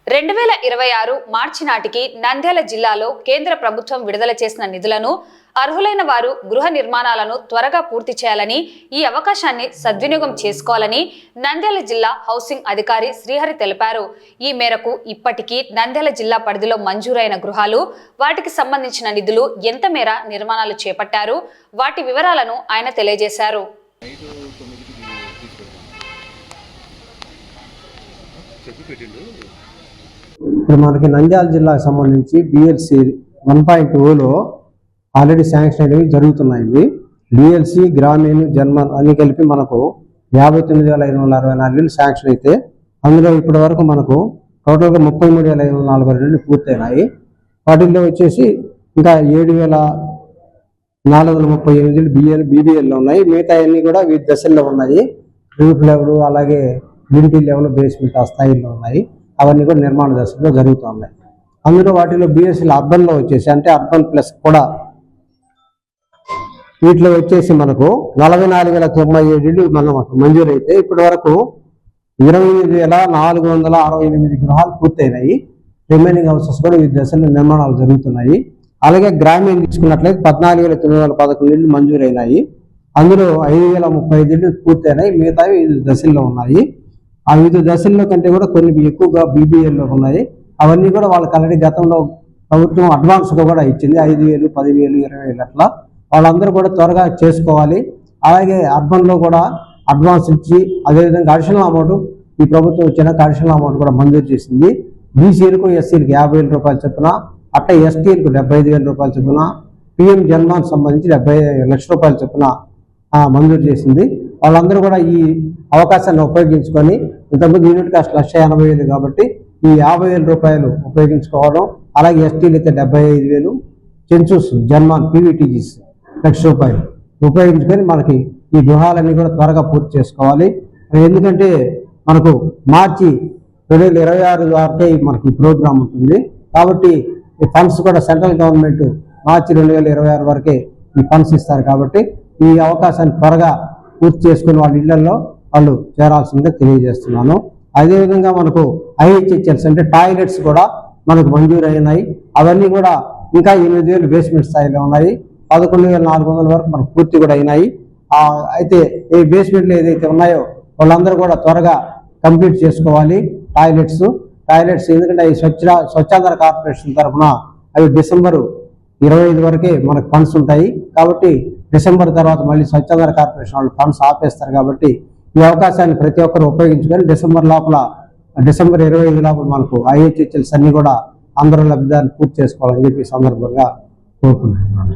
2026 మార్చి నాటికి నంద్యాల జిల్లాలో కేంద్ర ప్రభుత్వం విడుదల చేసిన నిధులను అర్హులైన వారు గృహ నిర్మాణాలను త్వరగా పూర్తి చేయాలని, ఈ అవకాశాన్ని సద్వినియోగం చేసుకోవాలని నంద్యాల జిల్లా హౌసింగ్ అధికారి శ్రీహరి తెలిపారు. ఈ మేరకు ఇప్పటికీ నంద్యాల జిల్లా పరిధిలో మంజూరైన గృహాలు, వాటికి సంబంధించిన నిధులు ఎంత మేర నిర్మాణాలు చేపట్టారు, వాటి వివరాలను ఆయన తెలియజేశారు. ఇప్పుడు మనకి నంద్యాల జిల్లాకు సంబంధించి బిఎల్సి 1.0లో ఆల్రెడీ శాంక్షన్ అనేవి జరుగుతున్నాయి. బిఎల్సి, గ్రామీణ, జన్మన్ అన్ని కలిపి మనకు 59,564 ఇళ్ళు శాంక్షన్ అయితే, అందులో ఇప్పటి వరకు మనకు టోటల్గా 33,540 ఇళ్ళు పూర్తయినాయి. వాటిల్లో వచ్చేసి ఇంకా 7,438 ఇళ్ళు బీబీఎల్లో ఉన్నాయి. మిగతా అన్నీ కూడా వివిధ దశల్లో ఉన్నాయి. రూఫ్ లెవెల్, అలాగే మిడిల్ లెవెల్, బేస్మెంట్ ఆ స్థాయిలో ఉన్నాయి. అవన్నీ కూడా నిర్మాణ దశలో జరుగుతూ ఉన్నాయి. అందులో వాటిలో బిఎస్సీలు అర్బన్లో వచ్చేసి, అంటే అర్బన్ ప్లస్ కూడా వీటిలో వచ్చేసి మనకు 44,097 ఇళ్ళు మనం మంజూరు అయితే, ఇప్పటి వరకు 28,468 గృహాలు పూర్తయినాయి. రిమైనింగ్ హౌసెస్ కూడా ఈ దశలో నిర్మాణాలు జరుగుతున్నాయి. అలాగే గ్రామీణ తీసుకున్నట్లయితే 14,911 ఇళ్ళు మంజూరైనాయి. అందులో 5,035 ఇళ్ళు పూర్తయినాయి. మిగతావి 5 దశల్లో ఉన్నాయి. ఆ 5 దశల్లో కంటే కూడా కొన్ని ఎక్కువగా బీబీఎల్లో ఉన్నాయి. అవన్నీ కూడా వాళ్ళకి ఆల్రెడీ గతంలో ప్రభుత్వం అడ్వాన్స్గా కూడా ఇచ్చింది. 5,000, 10,000, 20,000 అట్లా వాళ్ళందరూ కూడా త్వరగా చేసుకోవాలి. అలాగే అర్బన్లో కూడా అడ్వాన్స్ ఇచ్చి, అదేవిధంగా అడిషనల్ అమౌంట్ ఈ ప్రభుత్వం వచ్చిన అడిషనల్ అమౌంట్ కూడా మంజూరు చేసింది. బీసీలకు, ఎస్సీలకు 50,000 రూపాయలు చొప్పున, అట్లా ఎస్టీలకు 75,000 రూపాయలు చొప్పున, పిఎం జన్మాన్ సంబంధించి 70 లక్షల రూపాయల చొప్పున మంజూరు చేసింది. వాళ్ళందరూ కూడా ఈ అవకాశాన్ని ఉపయోగించుకొని, ఇంతకుముందు యూనిట్ కాస్ట్ 1,80,000 కాబట్టి ఈ 50,000 రూపాయలు ఉపయోగించుకోవడం. అలాగే ఎస్టీలు అయితే 75,000, సెన్సూస్, జన్మాన్, పీవీటీజీస్ 1,00,000 రూపాయలు ఉపయోగించుకొని మనకి ఈ గృహాలన్నీ కూడా త్వరగా పూర్తి చేసుకోవాలి. ఎందుకంటే మనకు మార్చి 2026 వరకే మనకి ఈ ప్రోగ్రామ్ ఉంటుంది. కాబట్టి ఈ ఫండ్స్ కూడా సెంట్రల్ గవర్నమెంట్ మార్చి 2026 వరకే ఈ ఫండ్స్ ఇస్తారు. కాబట్టి ఈ అవకాశాన్ని త్వరగా పూర్తి చేసుకుని వాళ్ళ ఇళ్లలో వాళ్ళు చేరాల్సిందిగా తెలియజేస్తున్నాను. అదేవిధంగా మనకు ఐహెచ్హెచ్ఎల్స్ అంటే టాయిలెట్స్ కూడా మనకు మంజూరు అయినాయి. అవన్నీ కూడా ఇంకా 8,000 బేస్మెంట్ స్థాయిలో ఉన్నాయి. 11,400 వరకు మనకు పూర్తి కూడా అయినాయి. అయితే ఈ బేస్మెంట్లు ఏదైతే ఉన్నాయో వాళ్ళందరూ కూడా త్వరగా కంప్లీట్ చేసుకోవాలి. టాయిలెట్స్ ఎందుకంటే అవి స్వచ్ఛాంధ్ర కార్పొరేషన్ తరఫున అవి డిసెంబర్ 25 వరకే మనకు ఫండ్స్ ఉంటాయి. కాబట్టి డిసెంబర్ తర్వాత మళ్ళీ స్వచ్ఛాంధ్ర కార్పొరేషన్ వాళ్ళు ఫండ్స్ ఆపేస్తారు. కాబట్టి ఈ అవకాశాన్ని ప్రతి ఒక్కరు ఉపయోగించుకొని డిసెంబర్ 25 లోపల మనకు ఐహెచ్హెచ్ఎల్స్ అన్ని కూడా అందరూ లబ్ధిదారులు పూర్తి చేసుకోవాలని చెప్పి సందర్భంగా కోరుకుంటున్నాను.